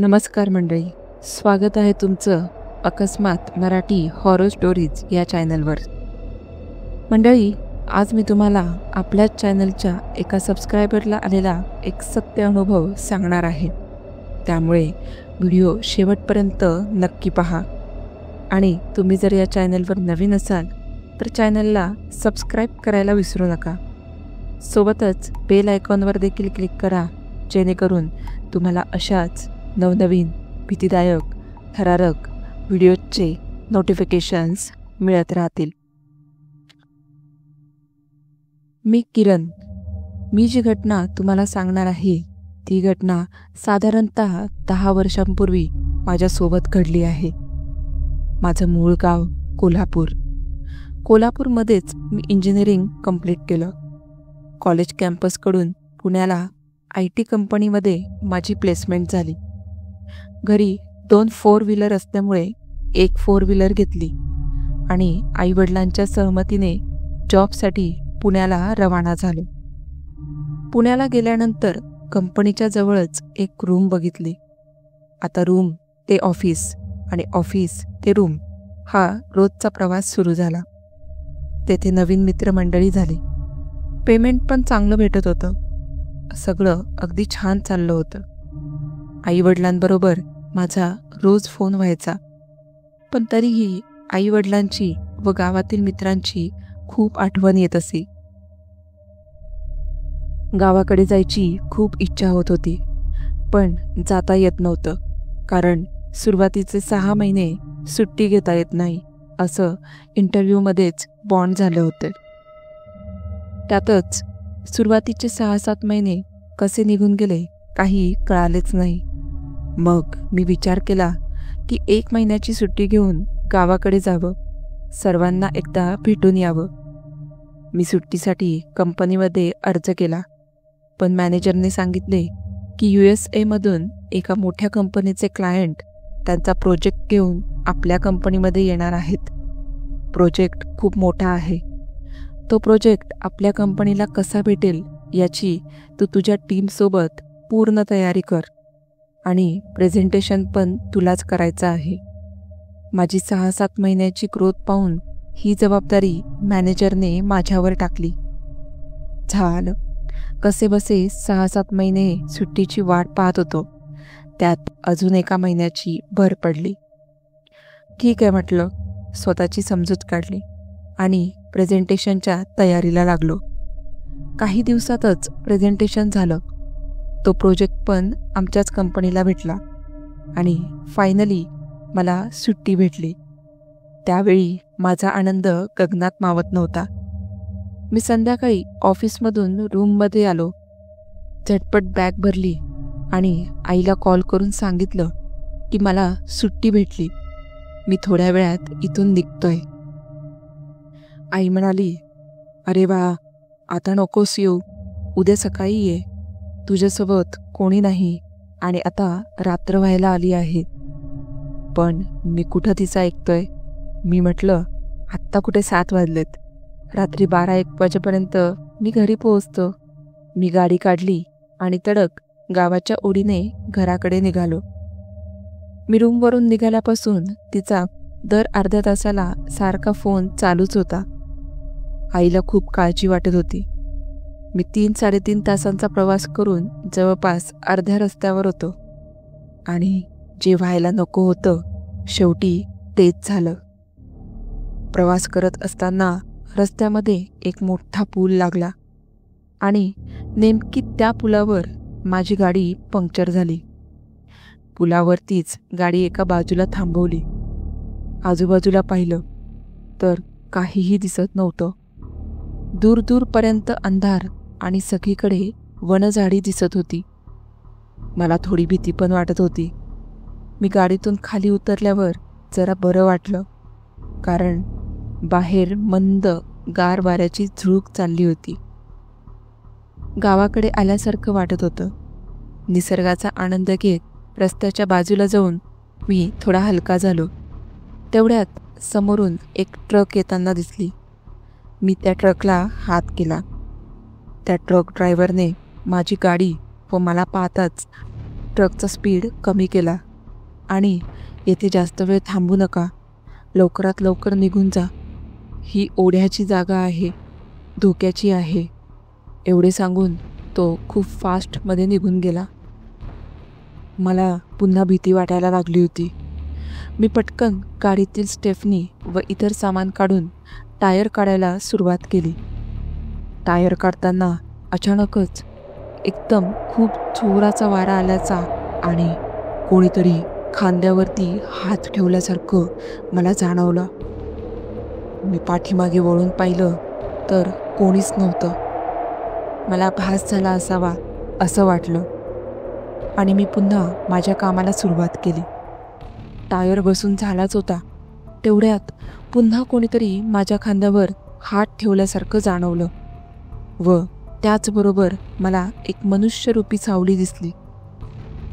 नमस्कार मंडळी, स्वागत आहे तुमचं अकस्मात मराठी हॉरर स्टोरीज या चॅनलवर. मंडळी, आज मी तुम्हाला आपल्याच चॅनलच्या एका सबस्क्रायबरला आलेला एक सत्य अनुभव सांगणार आहे. त्यामुळे व्हिडिओ शेवटपर्यंत नक्की पहा. आणि तुम्ही जर या चॅनलवर नवीन असाल तर चॅनलला सबस्क्राईब करायला विसरू नका. सोबतच बेल आयकॉनवर देखील क्लिक करा, जेणेकरून तुम्हाला अशाच नवनवीन भीतीदायक थरारक व्हिडिओजचे नोटिफिकेशन्स मिळत राहतील. मी किरण. मी जी घटना तुम्हाला सांगणार आहे ती घटना साधारणतः 10 वर्षांपूर्वी माझ्यासोबत घडली आहे. माझं मूळ गाव कोल्हापूर. कोल्हापूरमध्येच मी इंजिनिअरिंग कंप्लीट केलं. कॉलेज कॅम्पसकडून पुण्याला IT कंपनीमध्ये माझी प्लेसमेंट झाली. घरी 2 4 व्हीलर असल्यामुळे एक 4 व्हीलर घेतली आणि आईवडिलांच्या सहमतीने जॉबसाठी पुण्याला रवाना झालो. पुण्याला गेल्यानंतर कंपनीच्या जवळच एक रूम बघितली. आता रूम ते ऑफिस आणि ऑफिस ते रूम हा रोजचा प्रवास सुरू झाला. तेथे नवीन मित्रमंडळी झाली. पेमेंट पण चांगलं भेटत होतं. सगळं अगदी छान चाललं होतं. आईवडिलांबरोबर माझा रोज फोन व्हायचा, पण तरीही आईवडिलांची व गावातील मित्रांची खूप आठवण येत असे. गावाकडे जायची खूप इच्छा होत होती, पण जाता येत नव्हतं, कारण सुरुवातीचे 6 महिने सुट्टी घेता येत नाही असं इंटरव्ह्यूमध्येच बॉन्ड झालं होतं. त्यातच सुरुवातीचे 6-7 महिने कसे निघून गेले काही कळालेच नाही. मग मी विचार केला की 1 महिन्याची सुट्टी घेऊन गावाकडे जावं, सर्वांना एकदा भेटून यावं. मी सुट्टीसाठी कंपनीमध्ये अर्ज केला, पण मॅनेजरने सांगितले की USA मधून एका मोठ्या कंपनीचे क्लायंट त्यांचा प्रोजेक्ट घेऊन आपल्या कंपनीमध्ये येणार आहेत. प्रोजेक्ट खूप मोठा आहे. तो प्रोजेक्ट आपल्या कंपनीला कसा भेटेल याची तू तुझ्या टीमसोबत पूर्ण तयारी कर आणि प्रेझेंटेशन पण तुलाच करायचं आहे. माझी 6-7 महिन्याची ग्रोथ पाहून ही जबाबदारी मॅनेजरने माझ्यावर टाकली. झालं. कसेबसे 6-7 महिने सुट्टीची वाट पाहत होतो. त्यात अजून 1 महिन्याची भर पडली. ठीक आहे म्हटलं. स्वतःची समजूत काढली आणि प्रेझेंटेशनच्या तयारीला लागलो. काही दिवसातच प्रेझेंटेशन झालं. तो प्रोजेक्ट पण आमच्याच कंपनीला भेटला आणि फायनली मला सुट्टी भेटली. त्यावेळी माझा आनंद गगनात मावत नव्हता. मी संध्याकाळी ऑफिसमधून रूममध्ये आलो. झटपट बॅग भरली आणि आईला कॉल करून सांगितलं की मला सुट्टी भेटली. मी थोड्या वेळात इथून निघतोय. आई म्हणाली, अरे वा, आता नकोस येऊ, उद्या सकाळी ये. तुझ्यासोबत कोणी नाही आणि आता रात्र व्हायला आली आहे. पण मी कुठं तिचं ऐकतोय. मी म्हटलं, आत्ता कुठे 7 वाजलेत. रात्री 12-1 वाजेपर्यंत मी घरी पोहोचतो. मी गाडी काढली आणि तडक गावाच्या ओढीने घराकडे निघालो. मी रूमवरून निघाल्यापासून तिचा दर अर्ध्या तासाला सारखा फोन चालूच होता. आईला खूप काळजी वाटत होती. मी 3-3.5 तासांचा प्रवास करून जवळपास अर्ध्या रस्त्यावर होतो आणि जे व्हायला नको होतं शेवटी तेच झालं. प्रवास करत असताना रस्त्यामध्ये एक मोठा पूल लागला आणि नेमकी त्या पुलावर माझी गाडी पंक्चर झाली. पुलावरतीच गाडी एका बाजूला थांबवली. आजूबाजूला पाहिलं तर काहीही दिसत नव्हतं. दूरदूरपर्यंत अंधार आणि सगळीकडे वनझाडी दिसत होती. मला थोडी भीती पण वाटत होती. मी गाडीतून खाली उतरल्यावर जरा बरं वाटलं, कारण बाहेर मंद गार वाऱ्याची झुळूक चालली होती. गावाकडे आल्यासारखं वाटत होतं. निसर्गाचा आनंद घेत रस्त्याच्या बाजूला जाऊन मी थोडा हलका झालो. तेवढ्यात समोरून एक ट्रक येताना दिसली. मी त्या ट्रकला हात केला. त्या ट्रक ड्रायव्हरने माझी गाडी व मला पाहताच ट्रकचा स्पीड कमी केला आणि येथे जास्त वेळ थांबू नका, लवकरात लवकर निघून जा, ही ओढ्याची जागा आहे, धोक्याची आहे, एवढे सांगून तो खूप फास्टमध्ये निघून गेला. मला पुन्हा भीती वाटायला लागली होती. मी पटकन गाडीतील स्टेफनी व इतर सामान काढून टायर काढायला सुरुवात केली. टायर काढताना अचानकच एकदम खूप जोराचा वारा आल्याचा आणि कोणीतरी खांद्यावरती हात ठेवल्यासारखं मला जाणवलं. मी पाठीमागे वळून पाहिलं तर कोणीच नव्हतं. मला भास झाला असावा असं वाटलं आणि मी पुन्हा माझ्या कामाला सुरुवात केली. टायर बसून झालाच होता, तेवढ्यात पुन्हा कोणीतरी माझ्या खांद्यावर हात ठेवल्यासारखं जाणवलं व त्याचबरोबर मला एक मनुष्यरूपी सावली दिसली.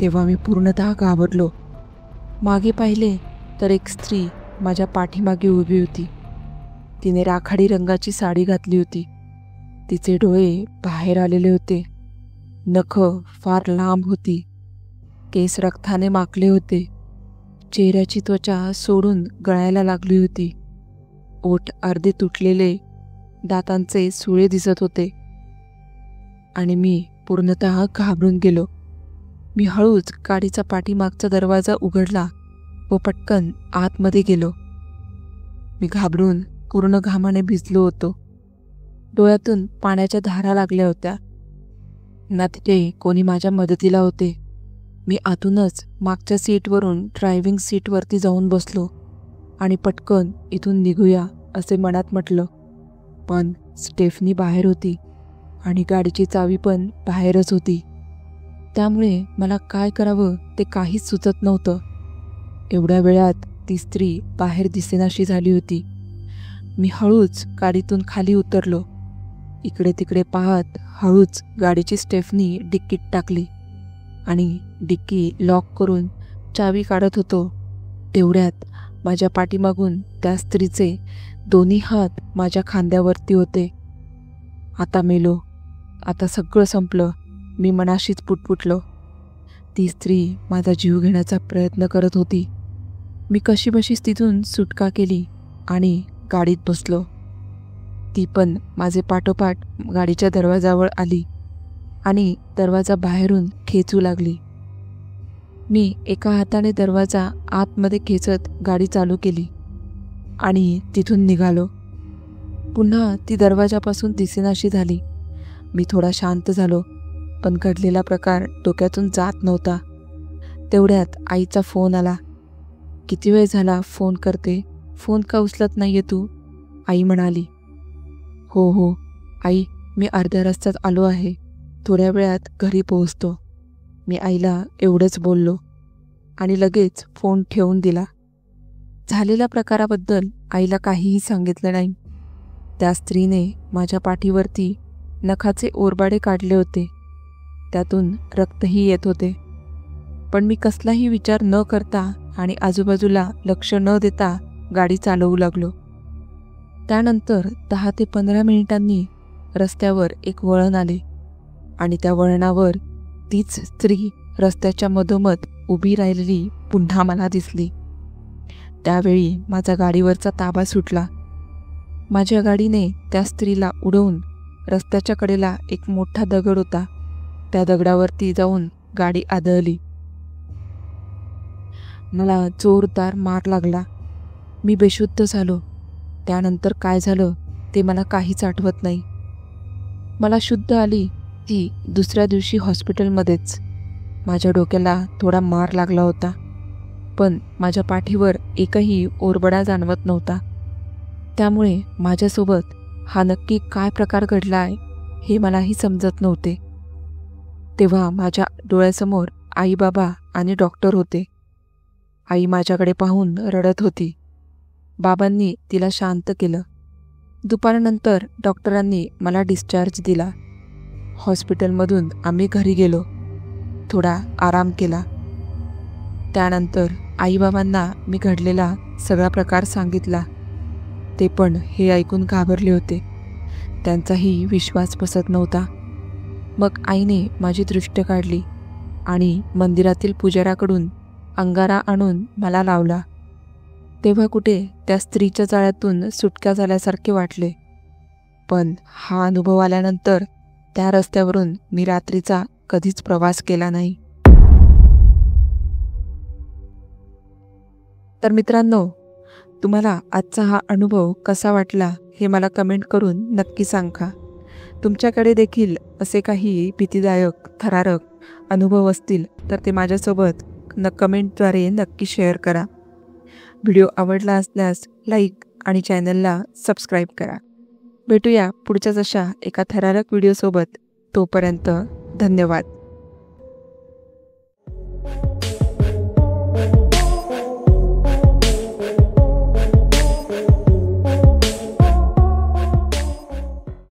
तेव्हा मी पूर्णतः घाबरलो. मागे पाहिले तर एक स्त्री माझ्या पाठीमागे उभी होती. तिने राखाडी रंगाची साडी घातली होती. तिचे डोळे बाहेर आलेले होते. नखं फार लांब होती. केस रक्ताने माखले होते. चेहऱ्याची त्वचा सोडून गळायला लागली होती. ओठ अर्धे तुटलेले, दातांचे सुळे दिसत होते आणि मी पूर्णतः घाबरून गेलो. मी हळूच गाडीचा पाठीमागचा दरवाजा उघडला व पटकन आतमध्ये गेलो. मी घाबरून पूर्ण घामाने भिजलो होतो. डोळ्यातून पाण्याच्या धारा लागल्या होत्या. ना तिथे कोणी माझ्या मदतीला होते. मी आतूनच मागच्या सीटवरून ड्रायव्हिंग सीटवरती जाऊन बसलो आणि पटकन इथून निघूया असे मनात म्हटलं. पण स्टेफनी बाहेर होती आणि गाडीची चावी पण बाहेरच होती. त्यामुळे मला काय करावं ते काहीच सुचत नव्हतं. एवढ्या वेळात ती स्त्री बाहेर दिसेनाशी झाली होती. मी हळूच गाडीतून खाली उतरलो. इकडे तिकडे पाहत हळूच गाडीची स्टेफनी डिक्कीत टाकली आणि डिक्की लॉक करून चावी काढत होतो. तेवढ्यात माझ्या पाठीमागून त्या स्त्रीचे दोन्ही हात माझ्या खांद्यावरती होते. आता मेलो, आता सगळं संपलं, मी मनाशीच पुटपुटलो. ती स्त्री माझा जीव घेण्याचा प्रयत्न करत होती. मी कशीबशीच तिथून सुटका केली आणि गाडीत बसलो. ती पण माझे पाठोपाठ गाडीच्या दरवाजावर आली आणि दरवाजा बाहेरून खेचू लागली. मी एका हाताने दरवाजा आतमध्ये खेचत गाडी चालू केली आणि तिथून निघालो. पुन्हा ती दरवाजापासून दिसेनाशी झाली. मी थोडा शांत झालो, पण घडलेला प्रकार डोक्यातून जात नव्हता. तेवढ्यात आईचा फोन आला. किती वेळ झाला फोन करते, फोन का उचलत नाहीये तू? आई म्हणाली. हो आई, मी अर्ध्या रस्त्यात आलो आहे, थोड्या वेळात घरी पोहोचतो. मी आईला एवढंच बोललो आणि लगेच फोन ठेवून दिला. झालेल्या प्रकाराबद्दल आईला काहीही सांगितलं नाही. त्या स्त्रीने माझ्या पाठीवरती नखाचे ओरबाडे काढले होते. त्यातून रक्तही येत होते. पण मी कसलाही विचार न करता आणि आजूबाजूला लक्ष न देता गाडी चालवू लागलो. त्यानंतर 10 ते 15 मिनिटांनी रस्त्यावर एक वळण आले आणि त्या वळणावर तीच स्त्री रस्त्याच्या मधोमध उभी राहिलेली पुन्हा मला दिसली. त्यावेळी माझा गाडीवरचा ताबा सुटला. माझ्या गाडीने त्या स्त्रीला उडवून रस्त्याच्या कडेला एक मोठा दगड होता, त्या दगडावरती जाऊन गाडी आदळली. मला जोरदार मार लागला. मी बेशुद्ध झालो. त्यानंतर काय झालं ते मला काहीच आठवत नाही. मला शुद्ध आली ती दुसऱ्या दिवशी हॉस्पिटलमध्येच. माझ्या डोक्याला थोडा मार लागला होता, पण माझ्या पाठीवर एकही ओरबडा जाणवत नव्हता. त्यामुळे माझ्यासोबत हा नक्की काय प्रकार घडला आहे हे मलाही समजत नव्हते. तेव्हा माझ्या डोळ्यासमोर आई, बाबा आणि डॉक्टर होते. आई माझ्याकडे पाहून रडत होती. बाबांनी तिला शांत केलं. दुपारनंतर डॉक्टरांनी मला डिस्चार्ज दिला. हॉस्पिटलमधून आम्ही घरी गेलो. थोडा आराम केला. त्यानंतर आईबाबांना मी घडलेला सगळा प्रकार सांगितला. ते पण हे ऐकून घाबरले होते. त्यांचाही विश्वास बसत नव्हता. मग आईने माझी दृष्ट काढली आणि मंदिरातील पुजाऱ्याकडून अंगारा आणून मला लावला. तेव्हा कुठे त्या स्त्रीच्या जाळ्यातून सुटका झाल्यासारखे वाटले. पण हा अनुभव आल्यानंतर त्या रस्त्यावरून मी रात्रीचा कधीच प्रवास केला नाही. तर मित्रांनो, तुम्हाला आजचा हा अनुभव कसा वाटला हे मला कमेंट करून नक्की सांगा. तुमच्याकडे देखील असे काही भीतीदायक थरारक अनुभव असतील तर ते माझ्यासोबत कमेंटद्वारे नक्की शेअर करा. व्हिडिओ आवडला असल्यास लाईक आणि चॅनलला सबस्क्राईब करा. भेटूया पुढच्याच अशा एका थरारक व्हिडिओसोबत. तोपर्यंत धन्यवाद.